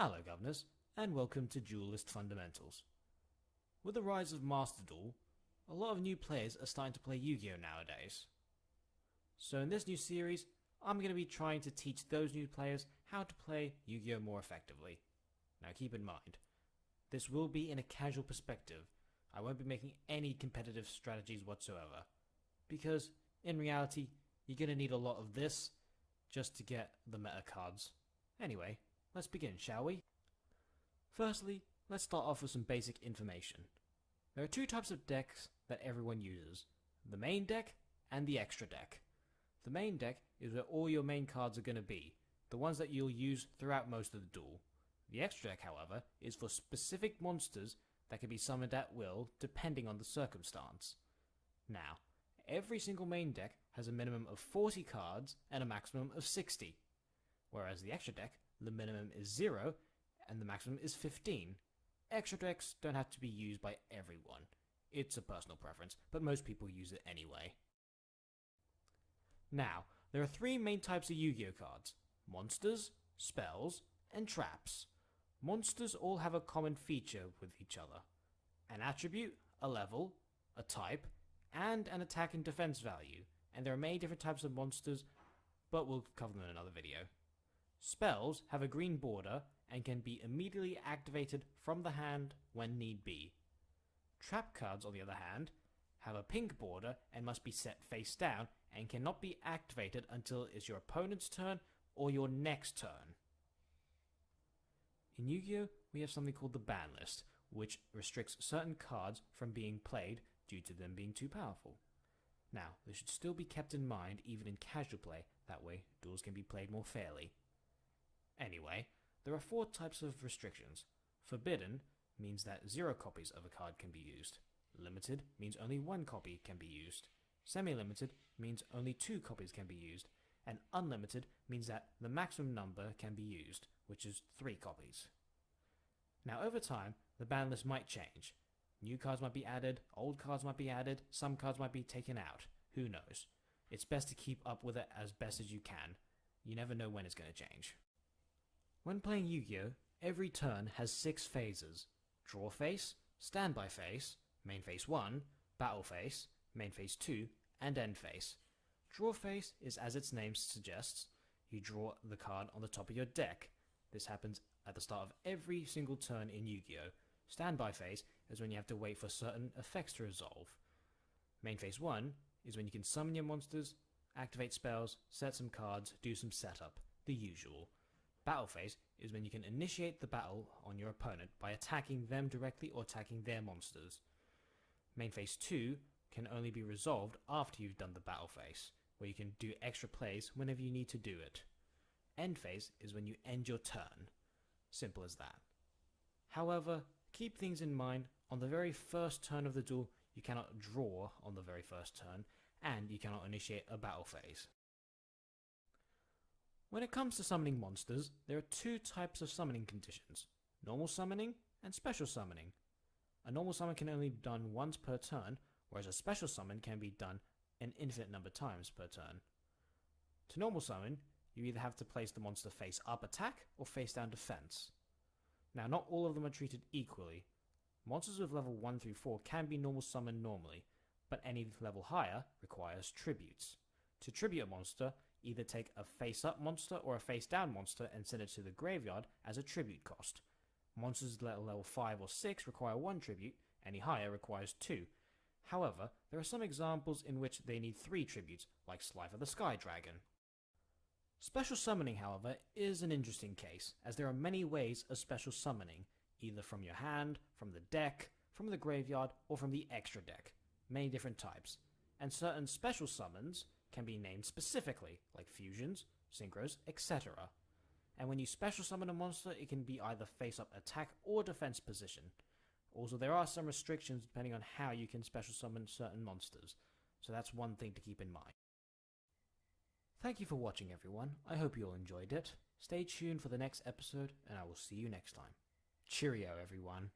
Hello governors, and welcome to Duelist FUNdamentals. With the rise of Master Duel, a lot of new players are starting to play Yu-Gi-Oh nowadays. So in this new series, I'm going to be trying to teach those new players how to play Yu-Gi-Oh more effectively. Now keep in mind, this will be in a casual perspective. I won't be making any competitive strategies whatsoever, because in reality, you're going to need a lot of this just to get the meta cards. Anyway, let's begin, shall we? Firstly, let's start off with some basic information. There are two types of decks that everyone uses, the main deck and the extra deck. The main deck is where all your main cards are going to be, the ones that you'll use throughout most of the duel. The extra deck, however, is for specific monsters that can be summoned at will depending on the circumstance. Now, every single main deck has a minimum of 40 cards and a maximum of 60, whereas the extra deck, the minimum is 0 and the maximum is 15. Extra decks don't have to be used by everyone. It's a personal preference, but most people use it anyway. Now, there are three main types of Yu-Gi-Oh cards: monsters, spells, and traps. Monsters all have a common feature with each other: an attribute, a level, a type, and an attack and defense value, and there are many different types of monsters, but we'll cover them in another video. Spells have a green border and can be immediately activated from the hand when need be. Trap cards, on the other hand, have a pink border and must be set face down and cannot be activated until it's your opponent's turn or your next turn. In Yu-Gi-Oh, we have something called the ban list, which restricts certain cards from being played due to them being too powerful. Now, this should still be kept in mind even in casual play, that way duels can be played more fairly. Anyway, there are four types of restrictions. Forbidden means that 0 copies of a card can be used. Limited means only 1 copy can be used. Semi-limited means only 2 copies can be used. And unlimited means that the maximum number can be used, which is 3 copies. Now over time, the ban list might change. New cards might be added, old cards might be added, some cards might be taken out. Who knows? It's best to keep up with it as best as you can. You never know when it's going to change. When playing Yu-Gi-Oh, every turn has 6 phases: draw phase, standby phase, main phase 1, battle phase, main phase 2, and end phase. Draw phase is as its name suggests, you draw the card on the top of your deck. This happens at the start of every single turn in Yu-Gi-Oh! Standby phase is when you have to wait for certain effects to resolve. Main phase 1 is when you can summon your monsters, activate spells, set some cards, do some setup, the usual. Battle phase is when you can initiate the battle on your opponent by attacking them directly or attacking their monsters. Main phase 2 can only be resolved after you've done the battle phase, where you can do extra plays whenever you need to do it. End phase is when you end your turn. Simple as that. However, keep things in mind, on the very first turn of the duel, you cannot draw on the very first turn, and you cannot initiate a battle phase. When it comes to summoning monsters, there are 2 types of summoning conditions: normal summoning and special summoning. A normal summon can only be done once per turn, whereas a special summon can be done an infinite number of times per turn. To normal summon, you either have to place the monster face up attack or face down defense. Now, not all of them are treated equally. Monsters with level 1 through 4 can be normal summoned normally, but any level higher requires tributes. To tribute a monster, either take a face-up monster or a face-down monster and send it to the graveyard as a tribute cost. Monsters level 5 or 6 require 1 tribute, any higher requires 2. However, there are some examples in which they need 3 tributes, like Slifer the Sky Dragon. Special summoning, however, is an interesting case, as there are many ways of special summoning, either from your hand, from the deck, from the graveyard, or from the extra deck. Many different types. And certain special summons can be named specifically, like fusions, synchros, etc. And when you special summon a monster, it can be either face-up attack or defense position. Also, there are some restrictions depending on how you can special summon certain monsters, so that's one thing to keep in mind. Thank you for watching, everyone. I hope you all enjoyed it. Stay tuned for the next episode, and I will see you next time. Cheerio, everyone.